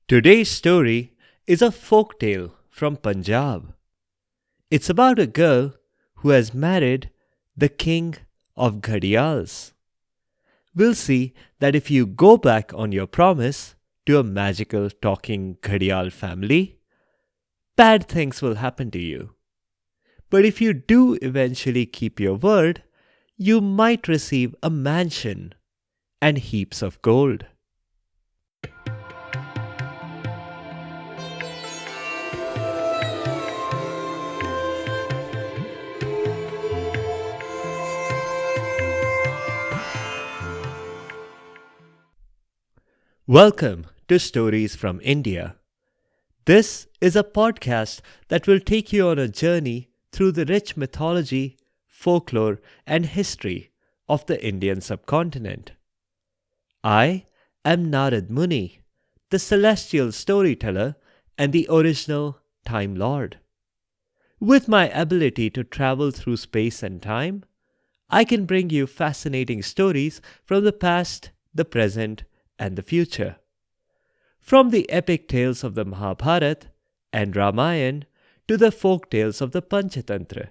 Today's story is a folk tale from Punjab. It's about a girl who has married the king of Gharials. We'll see that if you go back on your promise to a magical talking Gharial family, bad things will happen to you. But if you do eventually keep your word, you might receive a mansion and heaps of gold. Welcome to Stories from India. This is a podcast that will take you on a journey through the rich mythology, folklore, and history of the Indian subcontinent. I am Narad Muni, the celestial storyteller and the original Time Lord. With my ability to travel through space and time, I can bring you fascinating stories from the past, the present, and the future. From the epic tales of the Mahabharata and Ramayana to the folk tales of the Panchatantra,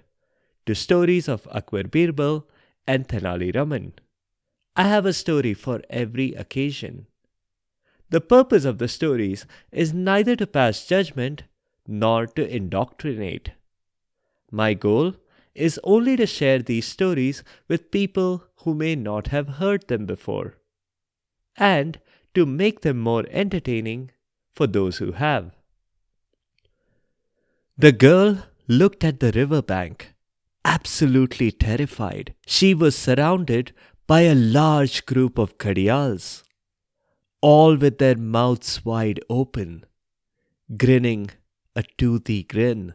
to stories of Akbar Birbal and Tenali Raman, I have a story for every occasion. The purpose of the stories is neither to pass judgment nor to indoctrinate. My goal is only to share these stories with people who may not have heard them before, and to make them more entertaining for those who have. The girl looked at the river bank, absolutely terrified. She was surrounded by a large group of Gharials, all with their mouths wide open, grinning a toothy grin.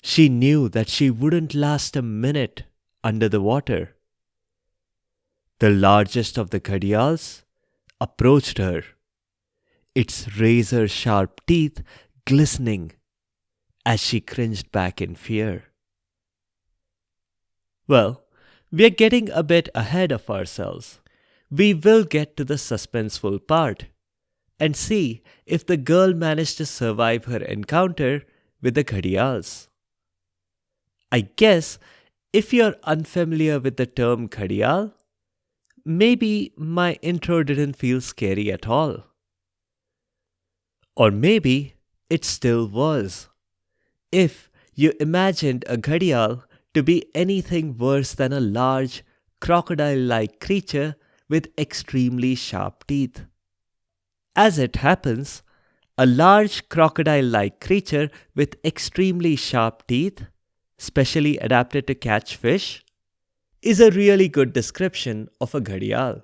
She knew that she wouldn't last a minute under the water. The largest of the Gharials approached her, its razor-sharp teeth glistening as she cringed back in fear. Well, we are getting a bit ahead of ourselves. We will get to the suspenseful part and see if the girl managed to survive her encounter with the Gharials. I guess if you're unfamiliar with the term Gharial, maybe my intro didn't feel scary at all. Or maybe it still was, if you imagined a Gharial to be anything worse than a large, crocodile-like creature with extremely sharp teeth. As it happens, a large crocodile-like creature with extremely sharp teeth, specially adapted to catch fish, is a really good description of a Gharial.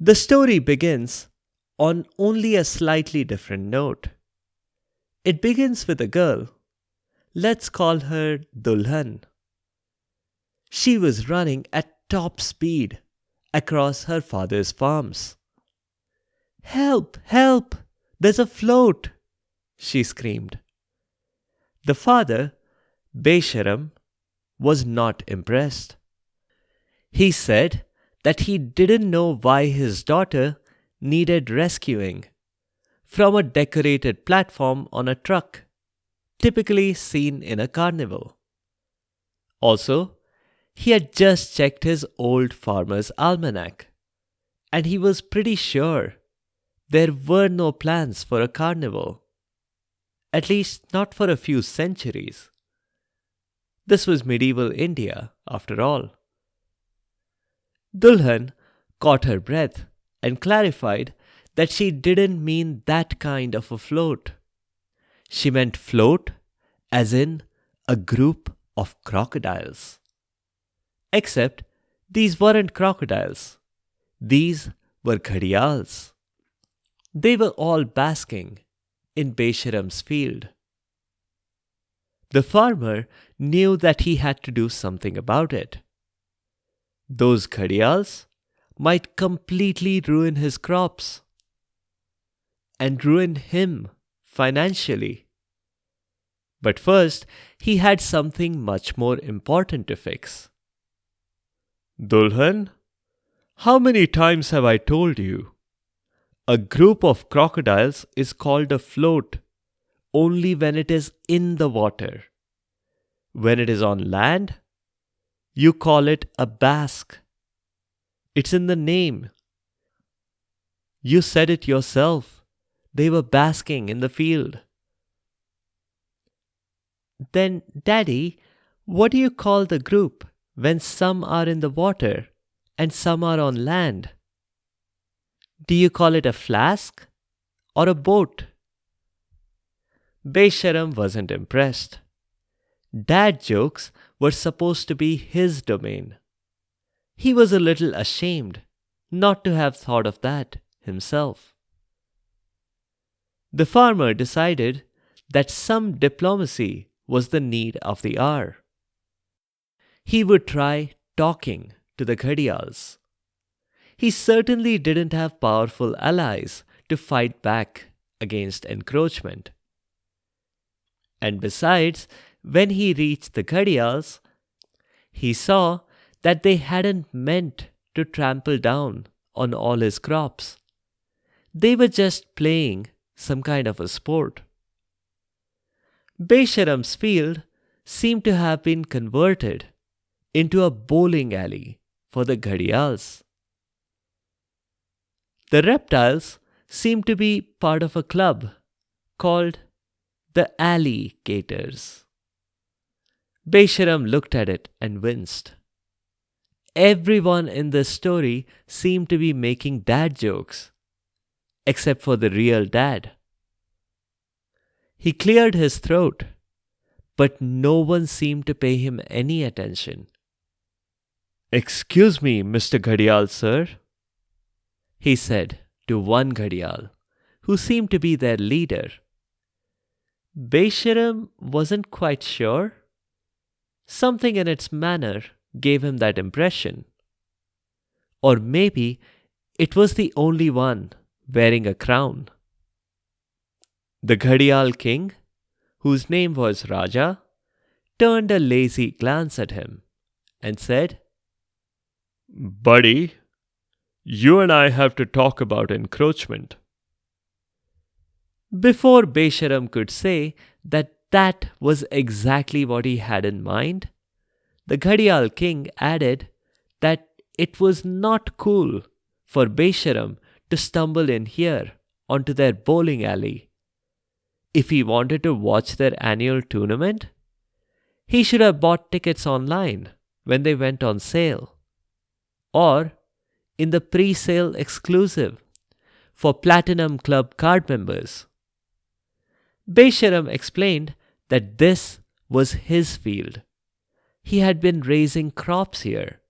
The story begins on only a slightly different note. It begins with a girl. Let's call her Dulhan. She was running at top speed across her father's farms. "Help! Help! There's a float!" she screamed. The father, Besharam, was not impressed. He said that he didn't know why his daughter needed rescuing from a decorated platform on a truck, typically seen in a carnival. Also, he had just checked his old farmer's almanac, and he was pretty sure there were no plans for a carnival, at least not for a few centuries. This was medieval India, after all. Dulhan caught her breath and clarified that she didn't mean that kind of a float. She meant float as in a group of crocodiles. Except these weren't crocodiles. These were Gharials. They were all basking in Besharam's field. The farmer knew that he had to do something about it. Those Gharials might completely ruin his crops and ruin him financially. But first, he had something much more important to fix. "Dulhan, how many times have I told you? A group of crocodiles is called a float only when it is in the water. When it is on land, you call it a bask. It's in the name. You said it yourself. They were basking in the field. Then, Daddy, what do you call the group when some are in the water and some are on land? Do you call it a flask or a boat? Besharam wasn't impressed. Dad jokes were supposed to be his domain. He was a little ashamed not to have thought of that himself. The farmer decided that some diplomacy was the need of the hour. He would try talking to the Gharials. He certainly didn't have powerful allies to fight back against encroachment. And besides, when he reached the Gharials, he saw that they hadn't meant to trample down on all his crops. They were just playing some kind of a sport. Besharam's field seemed to have been converted into a bowling alley for the Gharials. The reptiles seemed to be part of a club called the Alligators. Besharam looked at it and winced. Everyone in this story seemed to be making dad jokes, except for the real dad. He cleared his throat, but no one seemed to pay him any attention. "Excuse me, Mr. Gharial, sir," he said to one Gharial, who seemed to be their leader. Besharam wasn't quite sure. Something in its manner gave him that impression. Or maybe it was the only one wearing a crown. The Gharial king, whose name was Raja, turned a lazy glance at him and said, "Buddy, you and I have to talk about encroachment." Before Besharam could say that was exactly what he had in mind, the Gharial king added that it was not cool for Besharam to stumble in here onto their bowling alley. If he wanted to watch their annual tournament, he should have bought tickets online when they went on sale, or in the pre-sale exclusive for Platinum Club card members. Besharam explained that this was his field. He had been raising crops here,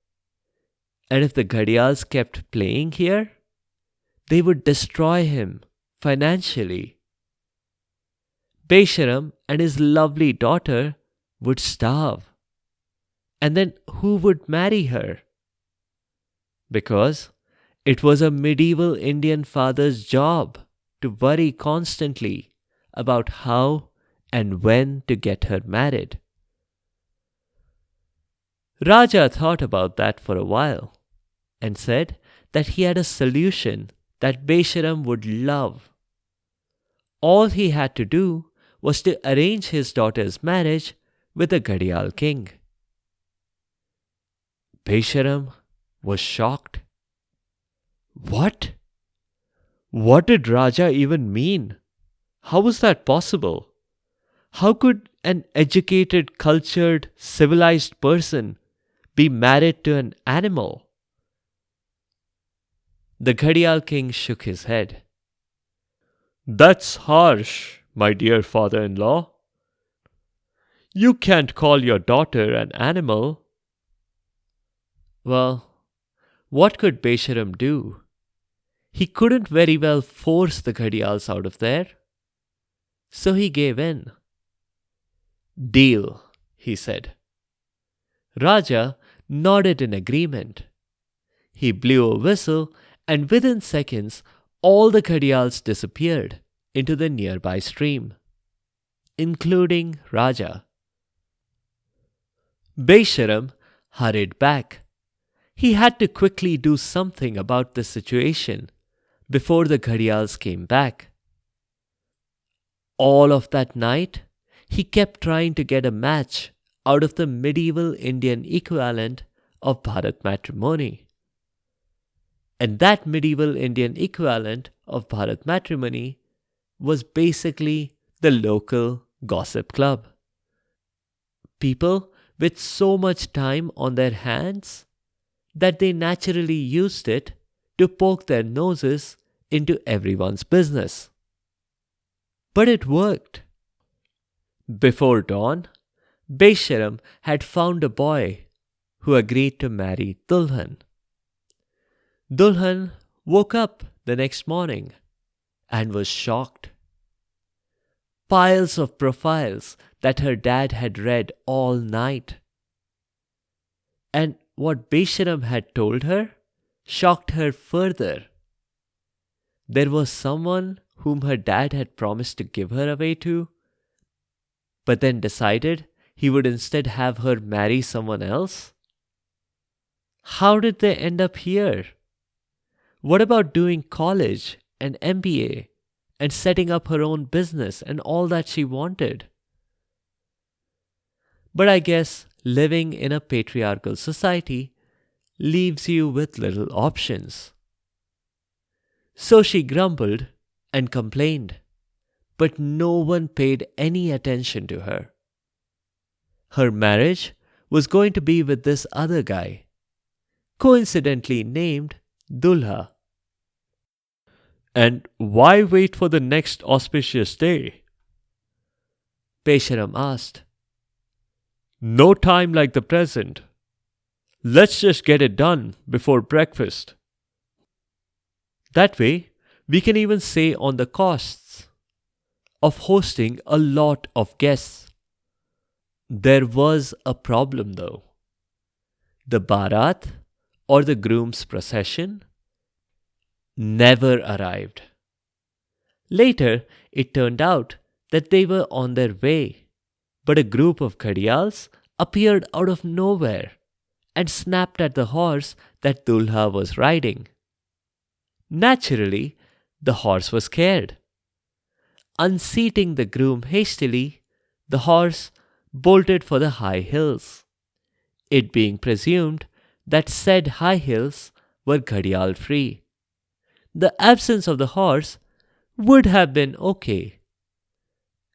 and if the Gharials kept playing here, they would destroy him financially. Besharam and his lovely daughter would starve. And then who would marry her? Because it was a medieval Indian father's job to worry constantly about how and when to get her married. Raja thought about that for a while and said that he had a solution that Besharam would love. All he had to do was to arrange his daughter's marriage with the Gharial king. Besharam was shocked. What? What did Raja even mean? How was that possible? How could an educated, cultured, civilized person be married to an animal? The Gharial king shook his head. "That's harsh, my dear father-in-law. You can't call your daughter an animal." Well, what could Besharam do? He couldn't very well force the Gharials out of there. So he gave in. "Deal," he said. Raja nodded in agreement. He blew a whistle, and within seconds, all the Gharials disappeared into the nearby stream, including Raja. Besharam hurried back. He had to quickly do something about the situation before the Gharials came back. All of that night, he kept trying to get a match out of the medieval Indian equivalent of Bharat matrimony. And that medieval Indian equivalent of Bharat matrimony was basically the local gossip club. People with so much time on their hands that they naturally used it to poke their noses into everyone's business. But it worked. Before dawn, Besharam had found a boy who agreed to marry Dulhan. Dulhan woke up the next morning and was shocked. Piles of profiles that her dad had read all night. And what Besharam had told her shocked her further. There was someone whom her dad had promised to give her away to, but then decided he would instead have her marry someone else? How did they end up here? What about doing college and MBA and setting up her own business and all that she wanted? But I guess living in a patriarchal society leaves you with little options. So she grumbled and complained, but no one paid any attention to her. Her marriage was going to be with this other guy, coincidentally named Dulha. And why wait for the next auspicious day? Besharam asked. No time like the present. Let's just get it done before breakfast. That way, we can even save on the costs of hosting a lot of guests. There was a problem though. The Bharat, or the groom's procession, never arrived. Later, it turned out that they were on their way, but a group of Gharials appeared out of nowhere and snapped at the horse that Dulha was riding. Naturally, the horse was scared. Unseating the groom hastily, the horse bolted for the high hills, it being presumed that said high hills were Gharial free. The absence of the horse would have been okay,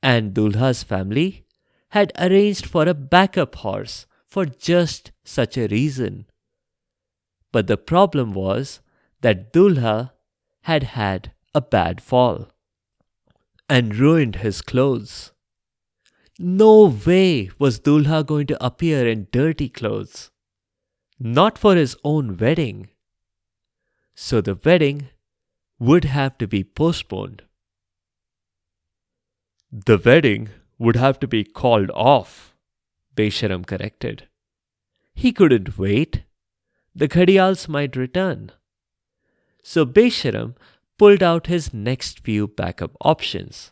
and Dulha's family had arranged for a backup horse for just such a reason. But the problem was that Dulha had had a bad fall and ruined his clothes. No way was Dulha going to appear in dirty clothes, not for his own wedding. So the wedding would have to be postponed. The wedding would have to be called off, Besharam corrected. He couldn't wait. The Gharials might return. So Besharam pulled out his next few backup options.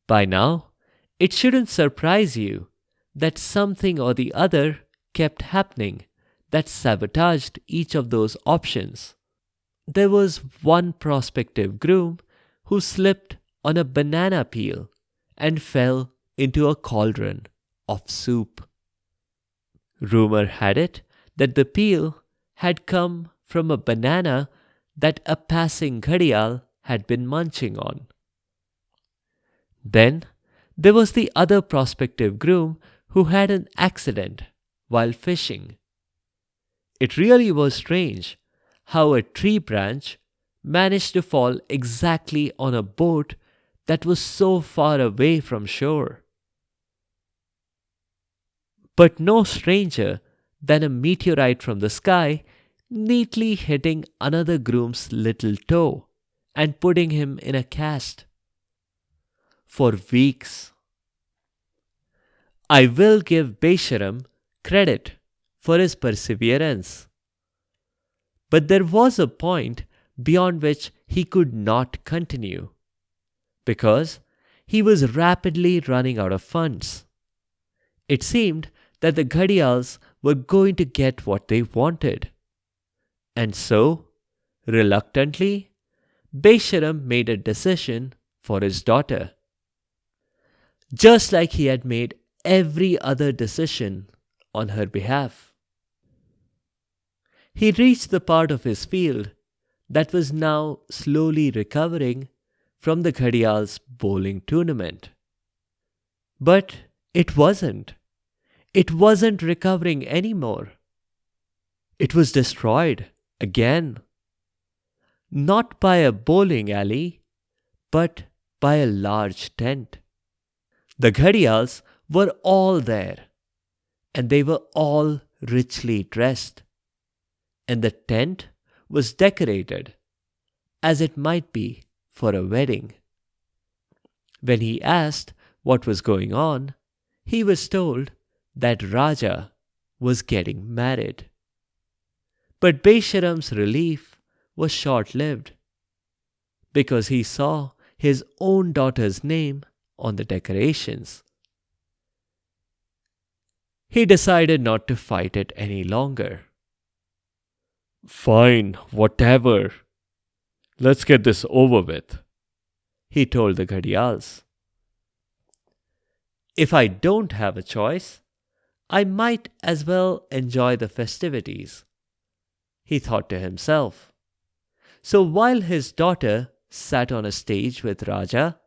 By now, it shouldn't surprise you that something or the other kept happening that sabotaged each of those options. There was one prospective groom who slipped on a banana peel and fell into a cauldron of soup. Rumor had it that the peel had come from a banana that a passing Gharial had been munching on. Then there was the other prospective groom who had an accident while fishing. It really was strange how a tree branch managed to fall exactly on a boat that was so far away from shore. But no stranger than a meteorite from the sky neatly hitting another groom's little toe and putting him in a cast. For weeks. I will give Besharam credit for his perseverance. But there was a point beyond which he could not continue, because he was rapidly running out of funds. It seemed that the Gharials were going to get what they wanted. And so, Reluctantly, Besharam made a decision for his daughter, just like he had made every other decision on her behalf. He reached the part of his field that was now slowly recovering from the Gharial's bowling tournament. But it wasn't. It wasn't recovering anymore. It was destroyed again. Not by a bowling alley, but by a large tent. The Gharials were all there, and they were all richly dressed, and the tent was decorated as it might be for a wedding. When he asked what was going on, he was told that Raja was getting married. But Besharam's relief was short-lived, because he saw his own daughter's name on the decorations. He decided not to fight it any longer. "Fine, whatever. Let's get this over with," he told the Gharials. "If I don't have a choice, I might as well enjoy the festivities," he thought to himself. So while his daughter sat on a stage with Raja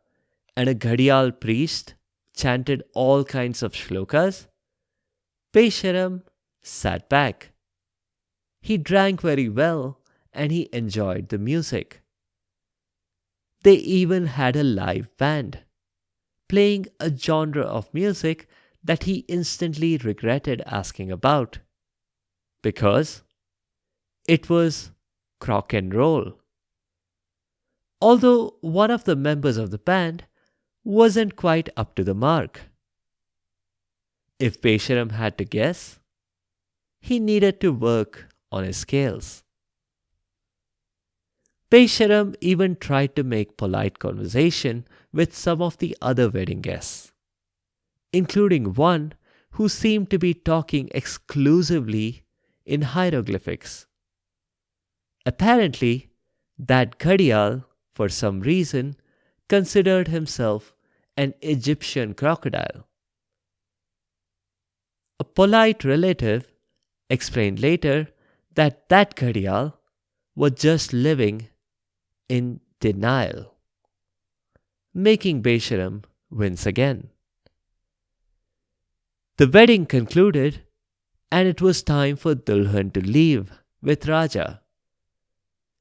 and a Gharial priest chanted all kinds of shlokas, Besharam sat back. He drank very well and he enjoyed the music. They even had a live band, playing a genre of music that he instantly regretted asking about, because it was rock and roll. Although one of the members of the band wasn't quite up to the mark. If Besharam had to guess, he needed to work on his scales. Besharam even tried to make polite conversation with some of the other wedding guests, including one who seemed to be talking exclusively in hieroglyphics. Apparently, that Gharial, for some reason, considered himself an Egyptian crocodile. A polite relative explained later that Gharial was just living in denial, making Besharam wince again. The wedding concluded, and it was time for Dulhan to leave with Raja.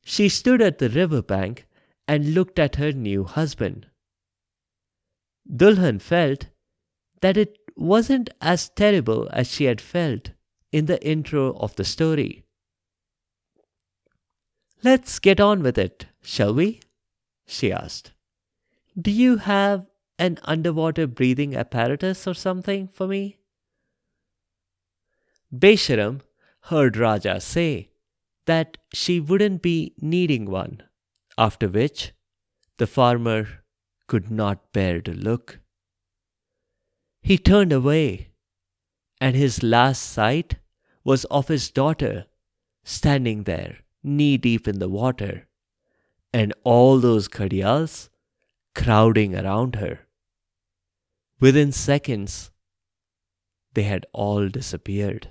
She stood at the river bank and looked at her new husband. Dulhan felt that it wasn't as terrible as she had felt in the intro of the story. "Let's get on with it, shall we?" she asked. "Do you have an underwater breathing apparatus or something for me?" Besharam heard Raja say that she wouldn't be needing one, after which the farmer could not bear to look. He turned away, and his last sight was of his daughter standing there knee-deep in the water, and all those Gharials crowding around her. Within seconds, they had all disappeared.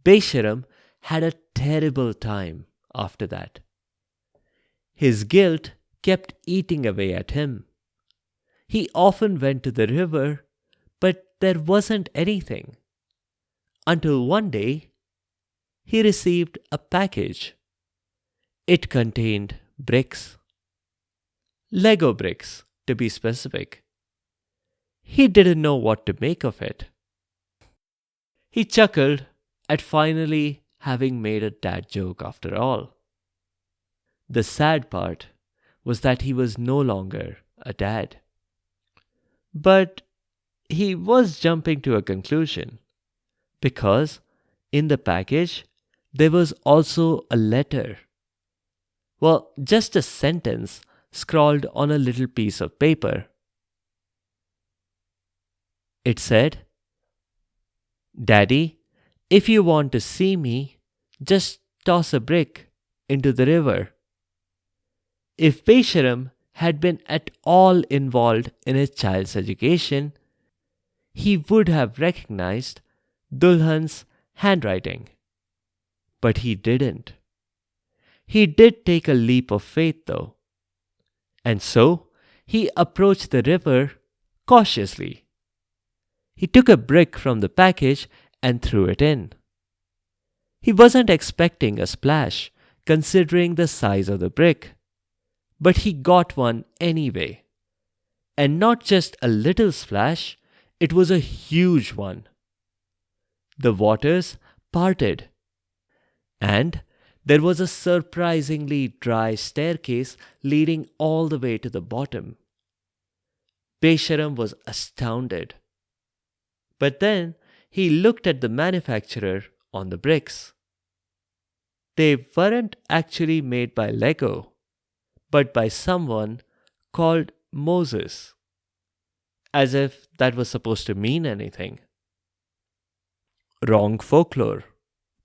Besharam had a terrible time after that. His guilt kept eating away at him. He often went to the river, but there wasn't anything. Until one day, he received a package. It contained bricks. Lego bricks, to be specific. He didn't know what to make of it. He chuckled at finally having made a dad joke after all. The sad part was that he was no longer a dad. But he was jumping to a conclusion, because in the package there was also a letter. Well, just a sentence scrawled on a little piece of paper. It said, "Daddy, if you want to see me, just toss a brick into the river. If Besharam had been at all involved in his child's education, he would have recognized Dulhan's handwriting. But he didn't. He did take a leap of faith, though. And so he approached the river cautiously. He took a brick from the package and threw it in. He wasn't expecting a splash, considering the size of the brick, but he got one anyway. And not just a little splash, it was a huge one. The waters parted, and there was a surprisingly dry staircase leading all the way to the bottom. Besharam was astounded. But then he looked at the manufacturer on the bricks. They weren't actually made by Lego, but by someone called Moses. As if that was supposed to mean anything. Wrong folklore.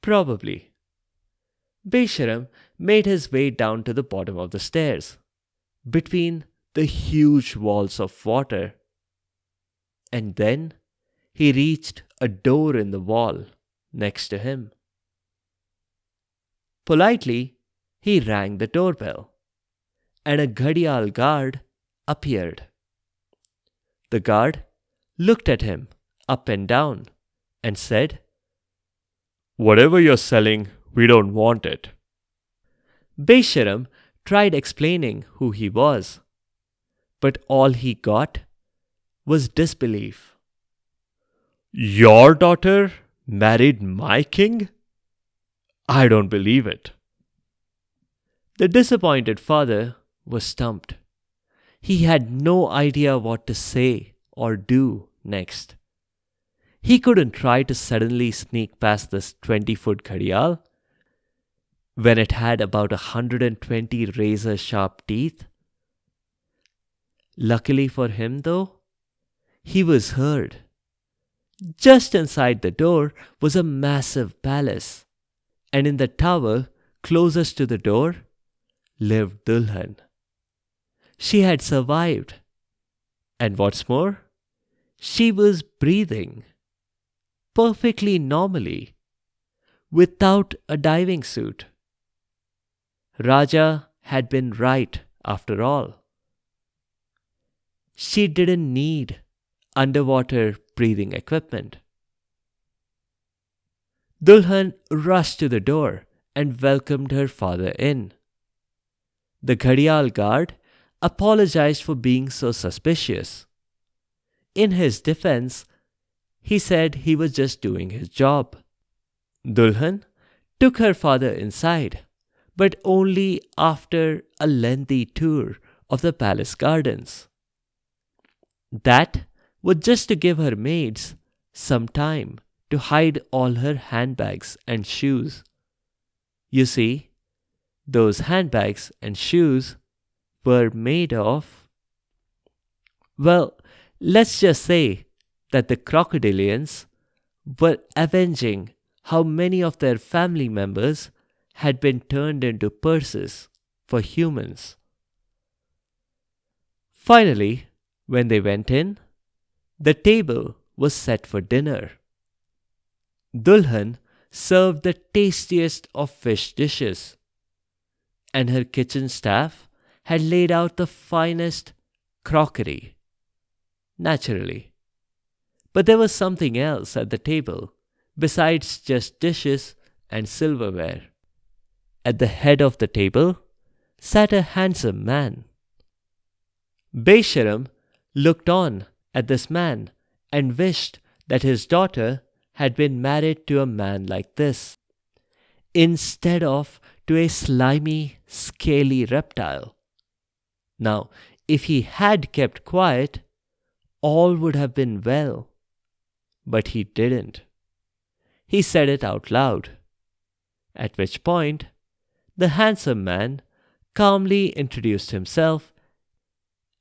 Probably. Besharam made his way down to the bottom of the stairs, between the huge walls of water. And then he reached a door in the wall next to him. Politely, he rang the doorbell, and a Gharial guard appeared. The guard looked at him up and down and said, "Whatever you're selling, we don't want it." Besharam tried explaining who he was, but all he got was disbelief. "Your daughter married my king? I don't believe it." The disappointed father was stumped. He had no idea what to say or do next. He couldn't try to suddenly sneak past this 20-foot gharial when it had about 120 razor-sharp teeth. Luckily for him, though, he was heard. Just inside the door was a massive palace, and in the tower closest to the door lived Dulhan. She had survived, and what's more, she was breathing perfectly normally, without a diving suit. Raja had been right after all. She didn't need underwater breathing equipment. Dulhan rushed to the door and welcomed her father in. The Gharial guard apologized for being so suspicious. In his defense, he said he was just doing his job. Dulhan took her father inside, but only after a lengthy tour of the palace gardens. That was just to give her maids some time to hide all her handbags and shoes. You see, those handbags and shoes were made of, well, let's just say that the crocodilians were avenging how many of their family members had been turned into purses for humans. Finally, when they went in, the table was set for dinner. Dulhan served the tastiest of fish dishes, and her kitchen staff had laid out the finest crockery. Naturally. But there was something else at the table besides just dishes and silverware. At the head of the table sat a handsome man. Besharam looked on at this man and wished that his daughter had been married to a man like this, instead of to a slimy, scaly reptile. Now, if he had kept quiet, all would have been well. But he didn't. He said it out loud, at which point the handsome man calmly introduced himself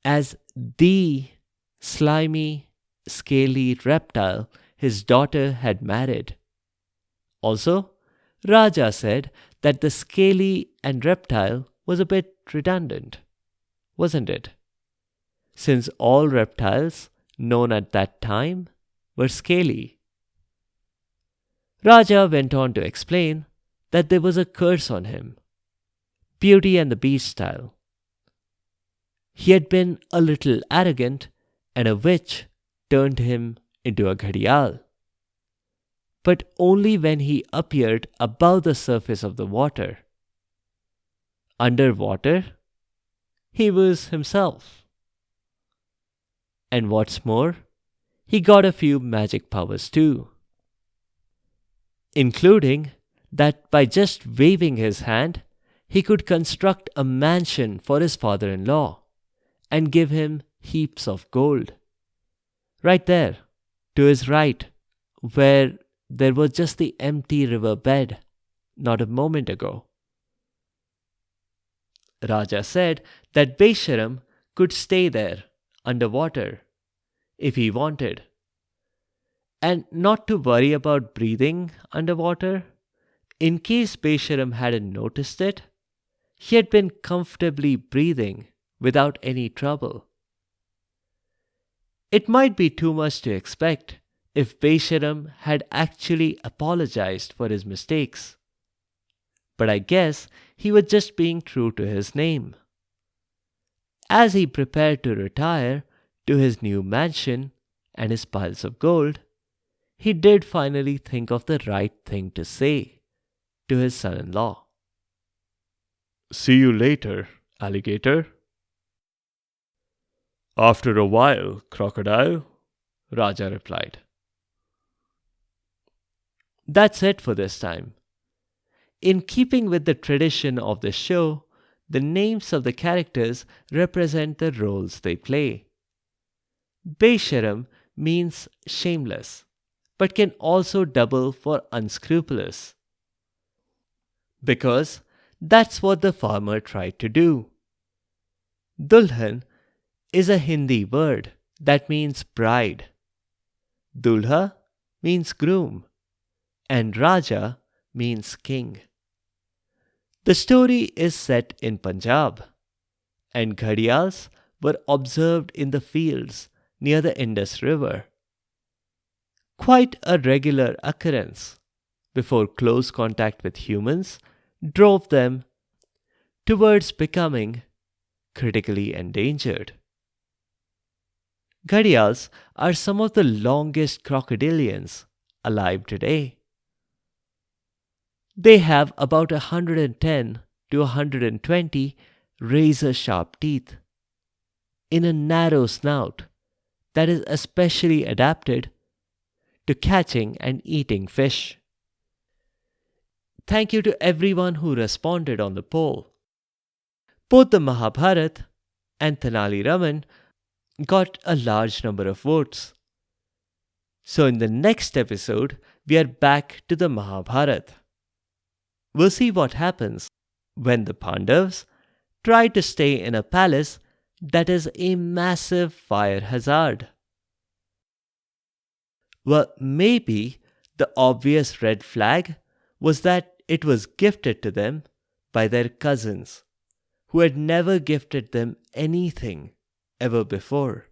as the slimy, scaly reptile his daughter had married. Also, Raja said that the scaly and reptile was a bit redundant, wasn't it? Since all reptiles known at that time were scaly. Raja went on to explain that there was a curse on him, Beauty and the Beast style. He had been a little arrogant, and a witch turned him into a Gharial. But only when he appeared above the surface of the water. Underwater, he was himself. And what's more, he got a few magic powers too, including that by just waving his hand, he could construct a mansion for his father-in-law and give him heaps of gold. Right there, to his right, where there was just the empty river bed not a moment ago. Raja said that Besharam could stay there underwater if he wanted, and not to worry about breathing underwater. In case Besharam hadn't noticed it, he had been comfortably breathing without any trouble. It might be too much to expect if Besharam had actually apologized for his mistakes, but I guess he was just being true to his name. As he prepared to retire to his new mansion and his piles of gold, he did finally think of the right thing to say to his son-in-law. "See you later, alligator." "After a while, crocodile," Raja replied. That's it for this time. In keeping with the tradition of the show, the names of the characters represent the roles they play. Besharam means shameless, but can also double for unscrupulous, because that's what the farmer tried to do. Dulhan is a Hindi word that means bride. Dulha means groom, and Raja means king. The story is set in Punjab, and Gharials were observed in the fields near the Indus River. Quite a regular occurrence before close contact with humans drove them towards becoming critically endangered. Gharials are some of the longest crocodilians alive today. They have about 110 to 120 razor-sharp teeth in a narrow snout that is especially adapted to catching and eating fish. Thank you to everyone who responded on the poll. Both the Mahabharata and Tenali Raman got a large number of votes. So in the next episode, we are back to the Mahabharata. We'll see what happens when the Pandavas try to stay in a palace that is a massive fire hazard. Well, maybe the obvious red flag was that it was gifted to them by their cousins, who had never gifted them anything ever before.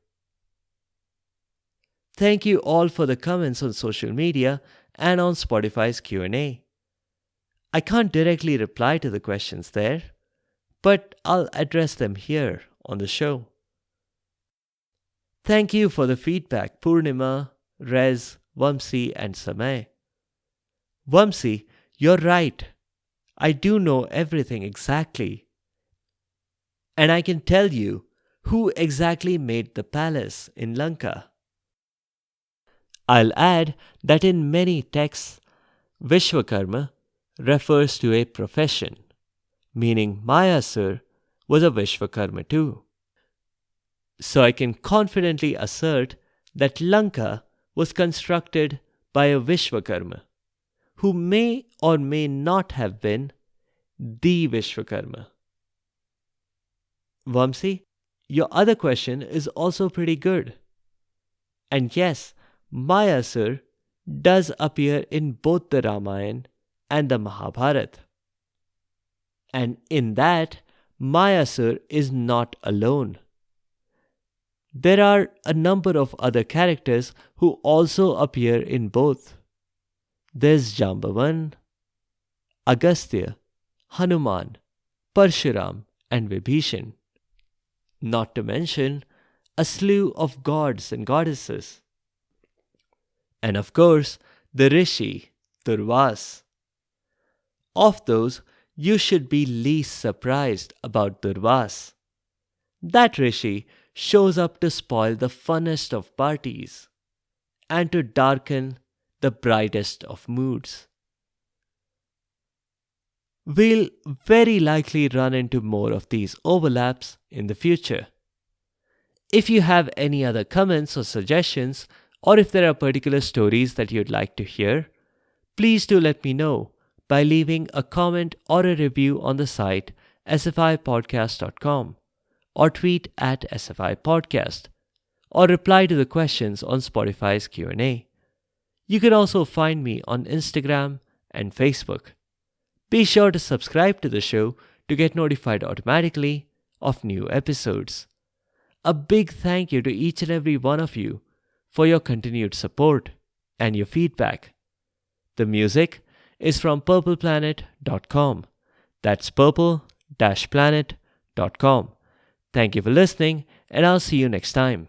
Thank you all for the comments on social media and on Spotify's Q&A. I can't directly reply to the questions there, but I'll address them here on the show. Thank you for the feedback, Purnima, Rez, Vamsi, and Samay. Vamsi, you're right. I do know everything exactly. And I can tell you who exactly made the palace in Lanka. I'll add that in many texts, Vishwakarma refers to a profession, meaning Mayasur was a Vishwakarma too. So I can confidently assert that Lanka was constructed by a Vishwakarma, who may or may not have been the Vishwakarma. Vamsi, your other question is also pretty good. And yes, Mayasur does appear in both the Ramayana and the Mahabharata. And in that, Mayasur is not alone. There are a number of other characters who also appear in both. There's Jambavan, Agastya, Hanuman, Parshuram, and Vibhishan. Not to mention a slew of gods and goddesses. And of course, the Rishi, Durvas. Of those, you should be least surprised about Durvas. That Rishi shows up to spoil the funnest of parties and to darken the brightest of moods. We'll very likely run into more of these overlaps in the future. If you have any other comments or suggestions, or if there are particular stories that you'd like to hear, please do let me know by leaving a comment or a review on the site sfipodcast.com, or tweet at sfipodcast, or reply to the questions on Spotify's Q&A. You can also find me on Instagram and Facebook. Be sure to subscribe to the show to get notified automatically of new episodes. A big thank you to each and every one of you for your continued support and your feedback. The music is from purpleplanet.com. That's purple-planet.com. Thank you for listening, and I'll see you next time.